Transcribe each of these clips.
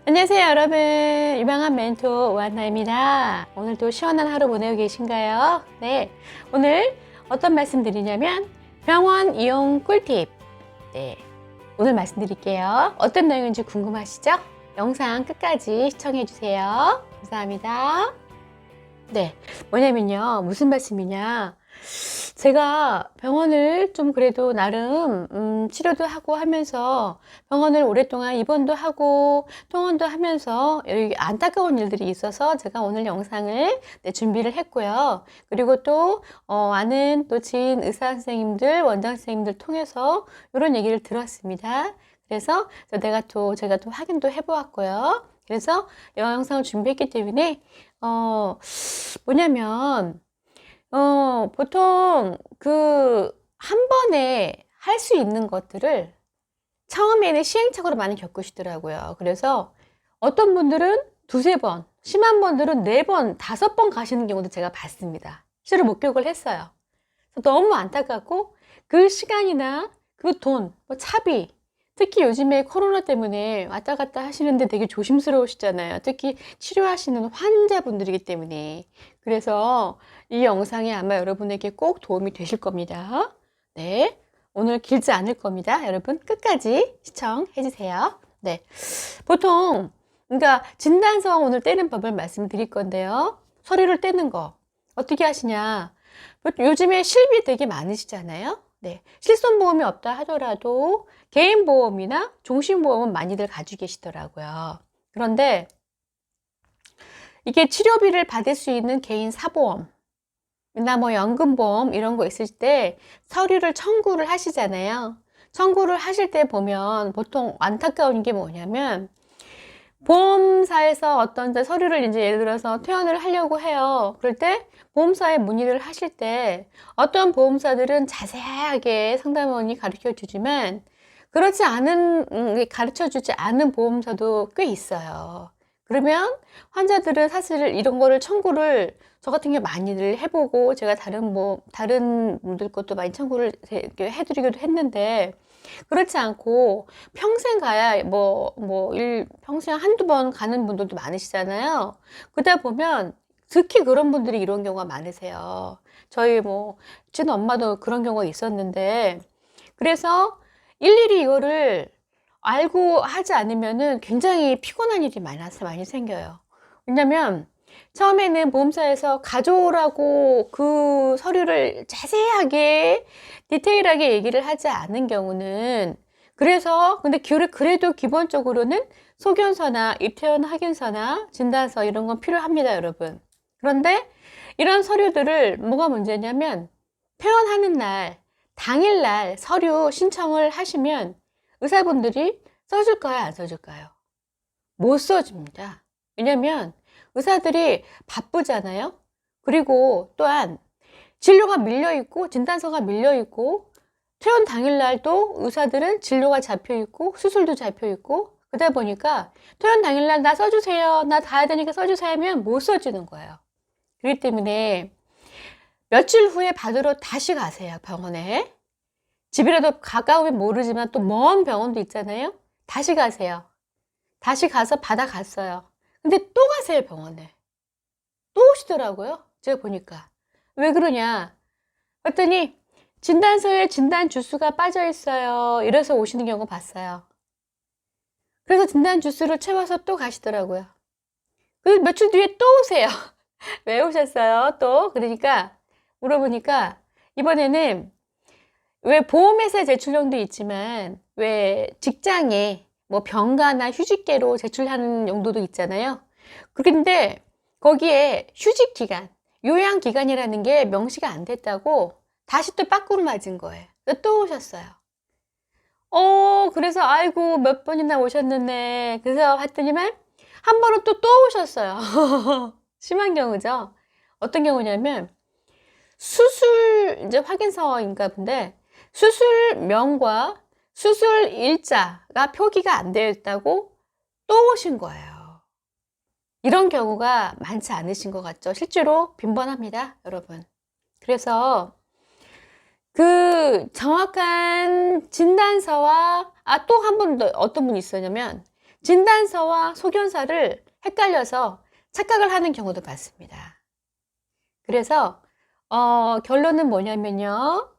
안녕하세요 여러분, 유망한 멘토 오한나입니다. 오늘도 시원한 하루 보내고 계신가요? 네, 오늘 어떤 말씀 드리냐면 병원 이용 꿀팁. 네, 오늘 말씀드릴게요. 어떤 내용인지 궁금하시죠? 영상 끝까지 시청해 주세요. 감사합니다. 네, 뭐냐면요, 무슨 말씀이냐, 제가 병원을 좀 그래도 나름 치료도 하고 하면서 병원을 오랫동안 입원도 하고 통원도 하면서 여러 안타까운 일들이 있어서 제가 오늘 영상을 준비를 했고요. 그리고 또 아는 또 지인 의사 선생님들, 원장 선생님들 통해서 이런 얘기를 들었습니다. 그래서 제가 또 확인도 해보았고요. 그래서 이 영상을 준비했기 때문에 뭐냐면 보통 한 번에 할 수 있는 것들을 처음에는 시행착오를 많이 겪으시더라고요. 그래서 어떤 분들은 두세 번, 심한 분들은 네 번, 다섯 번 가시는 경우도 제가 봤습니다. 실제로 목격을 했어요. 너무 안타깝고 그 시간이나 그 돈, 차비, 특히 요즘에 코로나 때문에 왔다 갔다 하시는데 되게 조심스러우시잖아요. 특히 치료하시는 환자분들이기 때문에. 그래서 이 영상이 아마 여러분에게 꼭 도움이 되실 겁니다. 네. 오늘 길지 않을 겁니다. 여러분 끝까지 시청해 주세요. 네. 보통, 그러니까 진단서 오늘 떼는 법을 말씀드릴 건데요. 서류를 떼는 거. 어떻게 하시냐. 요즘에 실비 되게 많으시잖아요. 네. 실손보험이 없다 하더라도 개인보험이나 종신보험은 많이들 가지고 계시더라고요. 그런데 이게 치료비를 받을 수 있는 개인 사보험, 나 뭐 연금보험 이런 거 있을 때 서류를 청구를 하시잖아요. 청구를 하실 때 보면 보통 안타까운 게 뭐냐면 보험사에서 어떤 서류를 이제 예를 들어서 퇴원을 하려고 해요. 그럴 때 보험사에 문의를 하실 때 어떤 보험사들은 자세하게 상담원이 가르쳐 주지만 그렇지 않은 가르쳐 주지 않은 보험사도 꽤 있어요. 그러면 환자들은 사실 이런 거를 청구를 저 같은 경우 많이들 해보고 제가 다른 분들 것도 많이 청구를 해드리기도 했는데 그렇지 않고 평생 가야 평생 한두 번 가는 분들도 많으시잖아요. 그러다 보면 특히 그런 분들이 이런 경우가 많으세요. 저희 친엄마도 그런 경우가 있었는데 그래서 일일이 이거를 알고 하지 않으면은 굉장히 피곤한 일이 많이 생겨요. 왜냐면 처음에는 보험사에서 가져오라고 그 서류를 자세하게 디테일하게 얘기를 하지 않은 경우는 근데 그래도 기본적으로는 소견서나 입퇴원 확인서나 진단서 이런 건 필요합니다, 여러분. 그런데 이런 서류들을 뭐가 문제냐면 퇴원하는 날, 당일날 서류 신청을 하시면 의사분들이 써줄까요, 안 써줄까요? 못 써줍니다. 왜냐면 의사들이 바쁘잖아요. 그리고 또한 진료가 밀려있고 진단서가 밀려있고 퇴원 당일날도 의사들은 진료가 잡혀있고 수술도 잡혀있고 그러다 보니까 퇴원 당일날 나 써주세요, 나 가야 되니까 써주세요 하면 못 써주는 거예요. 그렇기 때문에 며칠 후에 받으러 다시 가세요, 병원에. 집이라도 가까우면 모르지만 또 먼 병원도 있잖아요. 다시 가세요. 다시 가서 받아갔어요. 근데 또 가세요, 병원에. 또 오시더라고요. 제가 보니까. 왜 그러냐. 그랬더니 진단서에 진단 주수가 빠져 있어요. 이래서 오시는 경우 봤어요. 그래서 진단 주수를 채워서 또 가시더라고요. 그래서 며칠 뒤에 또 오세요. 왜 오셨어요? 또. 그러니까 물어보니까 이번에는 왜 보험회사 제출형도 있지만 왜 직장에 병가나 휴직계로 제출하는 용도도 있잖아요. 그런데 거기에 휴직기간, 요양기간이라는 게 명시가 안 됐다고 다시 또 빠꾸를 맞은 거예요. 또 오셨어요. 그래서 아이고 몇 번이나 오셨는데 그래서 했더니만 한 번은 또 오셨어요. 심한 경우죠. 어떤 경우냐면 수술 이제 확인서인가 본데 수술명과 수술 일자가 표기가 안 되어 있다고 또 오신 거예요. 이런 경우가 많지 않으신 것 같죠? 실제로 빈번합니다, 여러분. 그래서 정확한 진단서와 또 한 분 더 어떤 분이 있었냐면 진단서와 소견서를 헷갈려서 착각을 하는 경우도 많습니다. 그래서 결론은 뭐냐면요.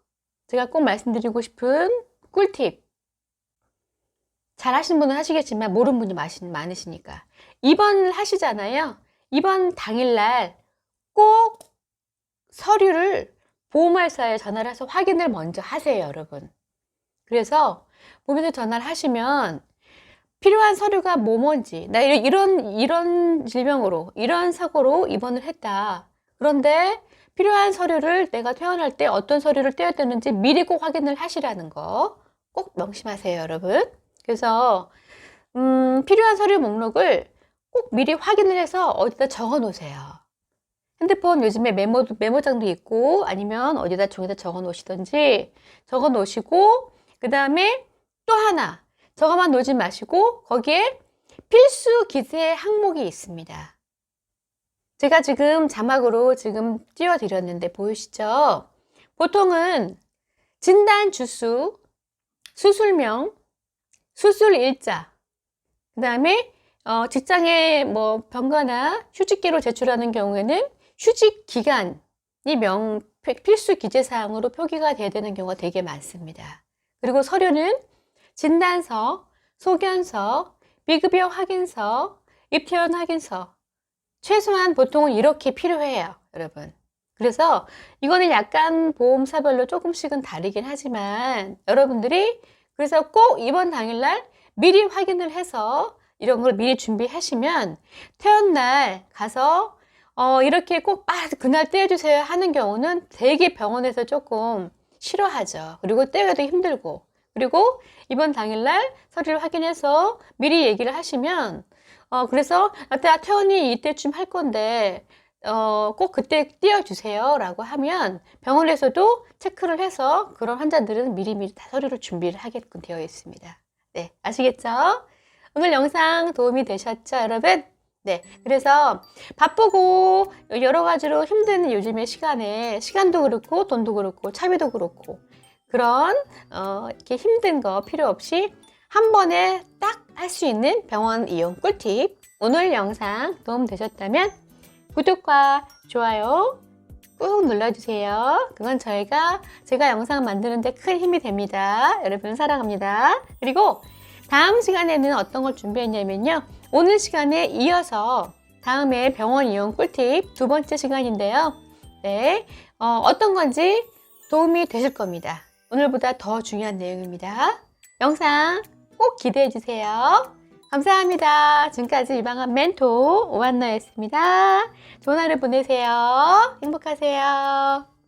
제가 꼭 말씀드리고 싶은 꿀팁. 잘 하시는 분은 하시겠지만 모르는 분이 많으시니까. 입원을 하시잖아요. 입원 당일날 꼭 서류를 보험회사에 전화를 해서 확인을 먼저 하세요, 여러분. 그래서 보험회사에 전화를 하시면 필요한 서류가 뭔지, 나 이런 질병으로, 이런 사고로 입원을 했다. 그런데 필요한 서류를 내가 퇴원할 때 어떤 서류를 떼어야 되는지 미리 꼭 확인을 하시라는 거 꼭 명심하세요, 여러분. 그래서 필요한 서류 목록을 꼭 미리 확인을 해서 어디다 적어 놓으세요. 핸드폰 요즘에 메모장도 있고 아니면 어디다 종이에다 적어 놓으시든지 적어 놓으시고, 그 다음에 또 하나 적어만 놓지 마시고 거기에 필수 기재 항목이 있습니다. 제가 지금 자막으로 지금 띄워드렸는데 보이시죠? 보통은 진단 주수, 수술명, 수술 일자, 그 다음에 직장에 뭐 병가나 휴직기로 제출하는 경우에는 휴직 기간이 필수 기재 사항으로 표기가 돼야 되는 경우가 되게 많습니다. 그리고 서류는 진단서, 소견서, 비급여 확인서, 입퇴원 확인서, 최소한 보통은 이렇게 필요해요, 여러분. 그래서 이거는 약간 보험사별로 조금씩은 다르긴 하지만 여러분들이 그래서 꼭 입원 당일날 미리 확인을 해서 이런 걸 미리 준비하시면 퇴원날 가서 이렇게 꼭 그날 떼어주세요 하는 경우는 되게 병원에서 조금 싫어하죠. 그리고 떼어도 힘들고, 그리고 입원 당일날 서류를 확인해서 미리 얘기를 하시면 그래서 퇴원이 이때쯤 할 건데 꼭 그때 띄워주세요 라고 하면 병원에서도 체크를 해서 그런 환자들은 미리미리 다 서류를 준비를 하게끔 되어 있습니다. 네, 아시겠죠? 오늘 영상 도움이 되셨죠, 여러분? 네, 그래서 바쁘고 여러 가지로 힘든 요즘의 시간도 그렇고 돈도 그렇고 차비도 그렇고 그런 이렇게 힘든 거 필요 없이 한 번에 딱 할 수 있는 병원 이용 꿀팁, 오늘 영상 도움 되셨다면 구독과 좋아요 꾹 눌러주세요. 그건 제가 영상 만드는데 큰 힘이 됩니다. 여러분 사랑합니다. 그리고 다음 시간에는 어떤 걸 준비했냐면요. 오늘 시간에 이어서 다음에 병원 이용 꿀팁 두 번째 시간인데요. 네, 어떤 건지 도움이 되실 겁니다. 오늘보다 더 중요한 내용입니다. 영상 꼭 기대해 주세요. 감사합니다. 지금까지 유방암 멘토 오한나였습니다. 좋은 하루 보내세요. 행복하세요.